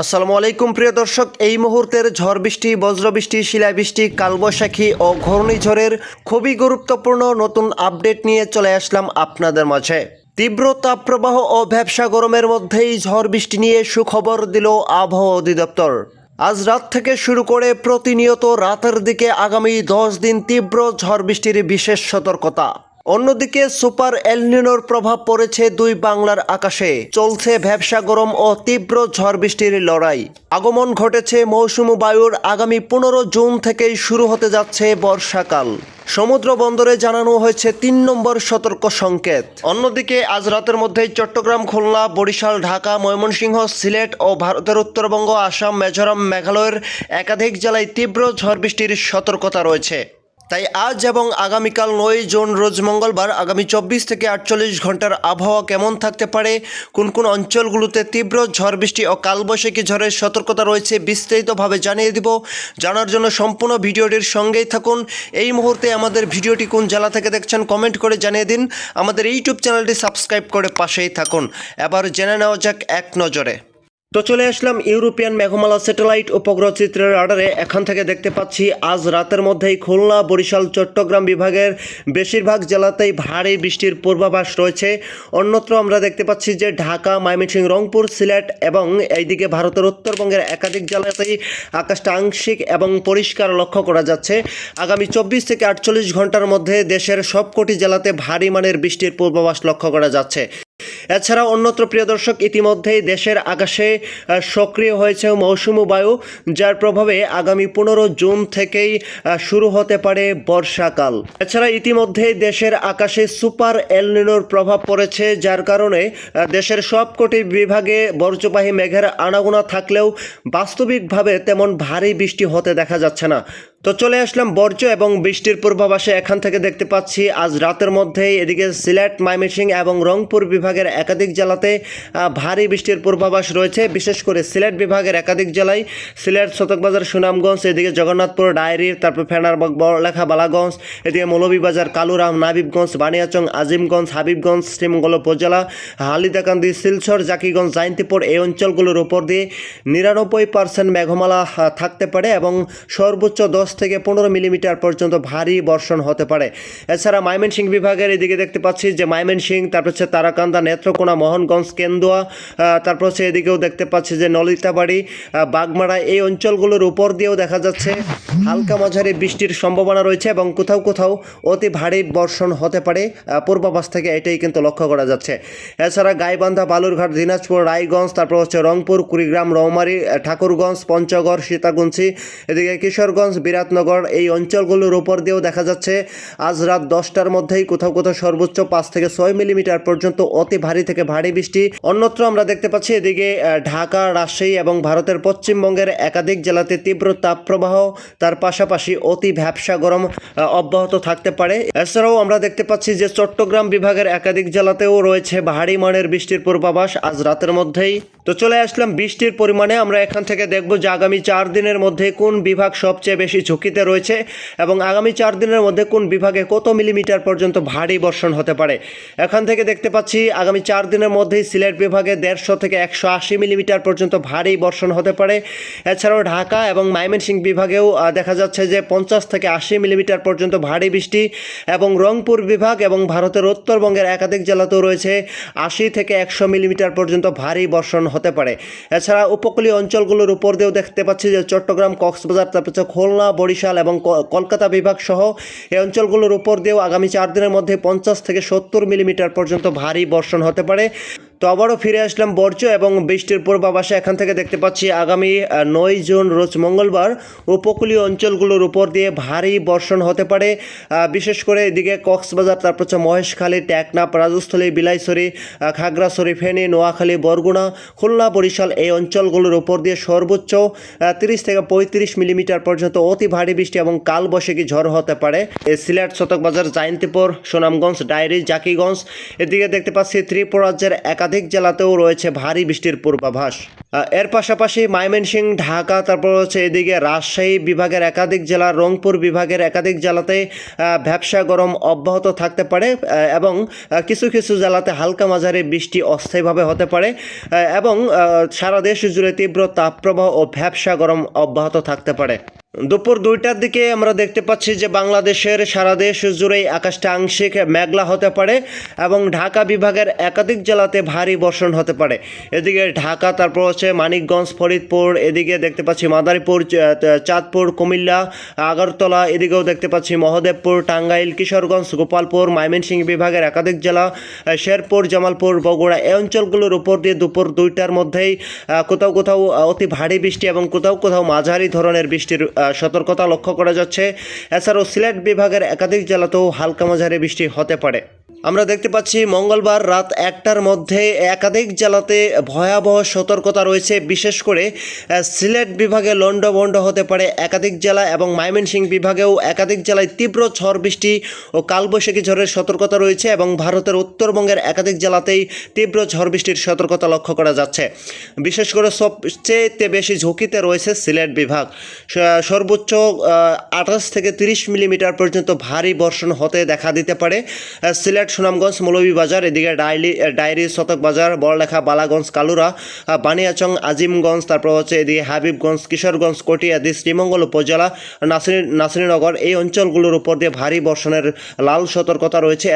আসসালামু আলাইকুম প্রিয় দর্শক, এই মুহূর্তের ঝড় বৃষ্টি, বজ্রবৃষ্টি, শিলাবৃষ্টি, কালবৈশাখী ও ঘূর্ণিঝড়ের খুবই গুরুত্বপূর্ণ নতুন আপডেট নিয়ে চলে আসলাম আপনাদের মাঝে। তীব্র তাপপ্রবাহ ও ভ্যাপসা গরমের মধ্যেই ঝড় বৃষ্টি নিয়ে সুখবর দিল আবহাওয়া অধিদপ্তর। আজ রাত থেকে শুরু করে প্রতিনিয়ত রাতের দিকে আগামী 10 দিন তীব্র ঝড় বৃষ্টির বিশেষ সতর্কতা। অন্যদিকে সুপার এল নিনোর প্রভাব পড়েছে দুই বাংলার আকাশে। চলছে ভ্যাপসা গরম ও তীব্র ঝড় বৃষ্টির লড়াই। আগমন ঘটেছে মৌসুমী বায়ুর। আগামী 15 জুন থেকেই শুরু হতে যাচ্ছে বর্ষাকাল। সমুদ্র বন্দরে জানানো হয়েছে 3 নম্বর সতর্ক সংকেত। অন্যদিকে আজ রাতের মধ্যেই চট্টগ্রাম, খুলনা, বরিশাল, ঢাকা, ময়মনসিংহ, সিলেট ও ভারতের উত্তরবঙ্গ, আসাম, মিজোরাম, মেঘালয়ের একাধিক জেলায় তীব্র ঝড় বৃষ্টির সতর্কতা রয়েছে। তাই আজ এবং আগামীকাল 9 জুন রোজ মঙ্গলবার আগামী 24 থেকে 48 ঘন্টার আবহাওয়া কেমন থাকতে পারে, কোন কোন অঞ্চলগুলোতে তীব্র ঝড় বৃষ্টি ও কালবৈশাখী ঝড়ের সতর্কতা রয়েছে বিস্তারিতভাবে জানিয়ে দিব। জানার জন্য সম্পূর্ণ ভিডিওটির সঙ্গেই থাকুন। এই মুহূর্তে আমাদের ভিডিওটি কোন জেলা থেকে দেখছেন কমেন্ট করে জানিয়ে দিন। আমাদের ইউটিউব চ্যানেলটি সাবস্ক্রাইব করে পাশেই থাকুন। এবার জেনে নেওয়া যাক এক নজরে। তো চলে আসলাম ইউরোপিয়ান মেঘমালা স্যাটেলাইট উপগ্রহ চিত্রের রাডারে। এখান থেকে দেখতে পাচ্ছি আজ রাতের মধ্যেই খুলনা, বরিশাল, চট্টগ্রাম বিভাগের বেশিরভাগ জেলাতেই ভারী বৃষ্টির পূর্বাভাস রয়েছে। অন্যত্র আমরা দেখতে পাচ্ছি যে ঢাকা, ময়মনসিংহ, রংপুর, সিলেট এবং এইদিকে ভারতের উত্তরবঙ্গের একাধিক জেলাতেই আকাশটা আংশিক এবং পরিষ্কার লক্ষ্য করা যাচ্ছে। আগামী 24 থেকে 48 ঘন্টার মধ্যে দেশের সবকটি জেলাতে ভারী মানের বৃষ্টির পূর্বাভাস লক্ষ্য করা যাচ্ছে। এছাড়া অন্যত্র প্রিয় দর্শক, ইতিমধ্যেই দেশের আকাশে সক্রিয় হয়েছে মৌসুমী বায়ু, যার প্রভাবে আগামী 15 জুন থেকেই শুরু হতে পারে বর্ষাকাল। এছাড়া ইতিমধ্যেই দেশের আকাশে সুপার এল নিনোর প্রভাব পড়েছে, যার কারণে দেশের সবকটি বিভাগে বর্জ্যবাহী মেঘের আনাগোনা থাকলেও বাস্তবিকভাবে তেমন ভারী বৃষ্টি হতে দেখা যাচ্ছে না। তো চলে আসলাম বর্জ্য এবং বৃষ্টির পূর্বাভাসে। এখান থেকে দেখতে পাচ্ছি আজ রাতের মধ্যেই এদিকে সিলেট, ময়মনসিংহ এবং রংপুর বিভাগের একাধিক জেলাতে ভারী বৃষ্টির পূর্বাভাস রয়েছে। বিশেষ করে সিলেট বিভাগের একাধিক জেলায়, সিলেট, সতকবাজার, সুনামগঞ্জ, এদিকে জগন্নাথপুর, ডায়েরি, তারপর ফেনারবাগ, বড়লেখা, বালাগঞ্জ, এদিকে মৌলভীবাজার, কালুরাম, নাবিবগঞ্জ, বানিয়াচং, আজিমগঞ্জ, হাবিবগঞ্জ, শ্রীমঙ্গল উপজেলা, হালিদাকান্দি, শিলচর, জাকিগঞ্জ, জাইন্তিপুর এই অঞ্চলগুলোর উপর দিয়ে 99% মেঘমালা থাকতে পারে এবং সর্বোচ্চ 10 থেকে 15 মিলিমিটার পর্যন্ত ভারী বর্ষণ হতে পারে। এছাড়া ময়মনসিংহ বিভাগের এদিকে দেখতে পাচ্ছি যে ময়মনসিংহ, তারপর হচ্ছে তারাকান্দা, নেত্রকোনা, মোহনগঞ্জ, কেন্দুয়া, তারপর হচ্ছে এদিকেও দেখতে পাচ্ছি যে নলিতাবাড়ি, বাগমারা এই অঞ্চলগুলোর উপর দিয়েও দেখা যাচ্ছে হালকা মাঝারি বৃষ্টির সম্ভাবনা রয়েছে এবং কোথাও কোথাও অতি ভারী বর্ষণ হতে পারে। পূর্বাভাস থেকে এটাই কিন্তু লক্ষ্য করা যাচ্ছে। এছাড়া গাইবান্ধা, বালুরঘাট, দিনাজপুর, রায়গঞ্জ, তারপর হচ্ছে রংপুর, কুড়িগ্রাম, রৌমারী, ঠাকুরগঞ্জ, পঞ্চগড়, সীতাকুঞ্চি, এদিকে কিশোরগঞ্জ, বিরাটনগর এই অঞ্চলগুলোর উপর দিয়েও দেখা যাচ্ছে আজ রাত 10টার মধ্যেই কোথাও কোথাও সর্বোচ্চ 5 থেকে 6 মিলিমিটার পর্যন্ত অতি ভারী থেকে ভারী বৃষ্টি। অন্যত্র আমরা দেখতে পাচ্ছি এদিকে ঢাকা, রাজশাহী এবং ভারতের পশ্চিমবঙ্গের একাধিক জেলাতে তীব্র তাপপ্রবাহ, তার পাশাপাশি অতি ভ্যাপসা গরম অব্যাহত থাকতে পারে। এছাড়াও আমরা দেখতে পাচ্ছি যে চট্টগ্রাম বিভাগের একাধিক জেলাতেও রয়েছে ভারী মানের বৃষ্টির পূর্বাভাস আজ রাতের মধ্যেই। তো চলে আসলাম বৃষ্টির পরিমাণে। আমরা এখান থেকে দেখব যে আগামী 4 দিনের মধ্যে কোন বিভাগ সবচেয়ে বেশি ঝুঁকিতে রয়েছে এবং আগামী 4 দিনের মধ্যে কোন বিভাগে কত মিলিমিটার পর্যন্ত ভারী বর্ষণ হতে পারে। এখান থেকে দেখতে পাচ্ছি আগামী 4 দিনের মধ্যেই সিলেট বিভাগে 150 থেকে 180 মিলিমিটার পর্যন্ত ভারী বর্ষণ হতে পারে। এছাড়াও ঢাকা এবং ময়মনসিংহ বিভাগেও দেখা যাচ্ছে যে 50 থেকে 80 মিলিমিটার পর্যন্ত ভারী বৃষ্টি এবং রংপুর বিভাগ এবং ভারতের উত্তরবঙ্গের একাধিক জেলাতেও রয়েছে 80 থেকে 100 মিলিমিটার পর্যন্ত ভারী বর্ষণ হতে পারে। এছাড়া উপকূলীয় অঞ্চলগুলোর উপর দিয়েও দেখতে পাচ্ছি যে চট্টগ্রাম, কক্সবাজার, তারপর খুলনা, বরিশাল এবং কলকাতা বিভাগ সহ এই অঞ্চলগুলোর উপর দিয়েও আগামী 4 দিনের মধ্যে 50 থেকে 70 মিলিমিটার পর্যন্ত ভারী বর্ষণ হতে পারে। তো আবারও ফিরে আসলাম বর্জ্য এবং বৃষ্টির পূর্বাভাসে। এখান থেকে দেখতে পাচ্ছি আগামী 9 জুন রোজ মঙ্গলবার উপকূলীয় অঞ্চলগুলোর উপর দিয়ে ভারী বর্ষণ হতে পারে। বিশেষ করে এদিকে কক্সবাজার, তারপর হচ্ছে মহেশখালী, টেকনাফ, রাজস্থলী, বিলাইছড়ি, খাগড়াছড়ি, ফেনী, নোয়াখালী, বরগুনা, খুলনা, বরিশাল এই অঞ্চলগুলোর উপর দিয়ে সর্বোচ্চ 30 থেকে 35 মিলিমিটার পর্যন্ত অতি ভারী বৃষ্টি এবং কালবৈশাখী ঝড় হতে পারে। সিলেট, সতকবাজার, জাইন্তিপুর, সুনামগঞ্জ, ডায়েরি, জাকিগঞ্জ এদিকে দেখতে পাচ্ছি ত্রিপুরা রাজ্যের একাধিক একাধিক জেলাতেও রয়েছে ভারী বৃষ্টির পূর্বাভাস। এর পাশাপাশি ময়মনসিংহ, ঢাকা, তারপর হচ্ছে এদিকে রাজশাহী বিভাগের একাধিক জেলা, রংপুর বিভাগের একাধিক জেলাতে ভ্যাপসা গরম অব্যাহত থাকতে পারে এবং কিছু কিছু জেলাতে হালকা মাঝারি বৃষ্টি অস্থায়ীভাবে হতে পারে এবং সারা দেশ জুড়ে তীব্র তাপপ্রবাহ ও ভ্যাপসা গরম অব্যাহত থাকতে পারে। দুপুর 2টার দিকে আমরা দেখতে পাচ্ছি যে বাংলাদেশের সারা দেশ জুড়েই আকাশটা আংশিক মেঘলা হতে পারে এবং ঢাকা বিভাগের একাধিক জেলাতে ভারী বর্ষণ হতে পারে। এদিকে ঢাকা, তারপর হচ্ছে মানিকগঞ্জ, ফরিদপুর, এদিকে দেখতে পাচ্ছি মাদারীপুর, চাঁদপুর, কুমিল্লা, আগরতলা, এদিকেও দেখতে পাচ্ছি মহদেবপুর, টাঙ্গাইল, কিশোরগঞ্জ, গোপালপুর, ময়মনসিংহ বিভাগের একাধিক জেলা, শেরপুর, জামালপুর, বগুড়া, এই অঞ্চলগুলোর উপর দিয়ে দুপুর 2টার মধ্যেই কোথাও কোথাও অতি ভারী বৃষ্টি এবং কোথাও কোথাও মাঝারি ধরনের বৃষ্টির সতর্কতা লক্ষ্য করা যাচ্ছে। এছাড়াও সিলেট বিভাগের একাধিক জেলাতেও হালকা মাঝারি বৃষ্টি হতে পারে। আমরা দেখতে পাচ্ছি মঙ্গলবার রাত 1টার মধ্যে একাধিক জেলাতে ভয়াবহ সতর্কতা রয়েছে। বিশেষ করে সিলেট বিভাগে লন্ডভন্ড হতে পারে একাধিক জেলা এবং ময়মনসিংহ বিভাগেও একাধিক জেলায় তীব্র ঝড় বৃষ্টি ও কালবৈশাখী ঝড়ের সতর্কতা রয়েছে এবং ভারতের উত্তরবঙ্গের একাধিক জেলাতেই তীব্র ঝড় বৃষ্টির সতর্কতা লক্ষ্য করা যাচ্ছে। বিশেষ করে সবচেয়ে বেশি ঝুঁকিতে রয়েছে সিলেট বিভাগ। সর্বোচ্চ 28 থেকে 30 মিলিমিটার পর্যন্ত ভারী বর্ষণ হতে দেখা দিতে পারে। সিলেট, সুনামগঞ্জ, মৌলভীবাজার, এদিকে ডায়েরি, শতক বাজার, বড়লেখা, বালাগঞ্জ, কালুরা, বানিয়াচং, আজিমগঞ্জ, তারপর হচ্ছে এদিকে হাবিবগঞ্জ, কিশোরগঞ্জ, কটিয়াদি, শ্রীমঙ্গল উপজেলা, নাসিরনগর, এই অঞ্চলগুলোর উপর দিয়ে ভারী বর্ষণের লাল সতর্কতা রয়েছে।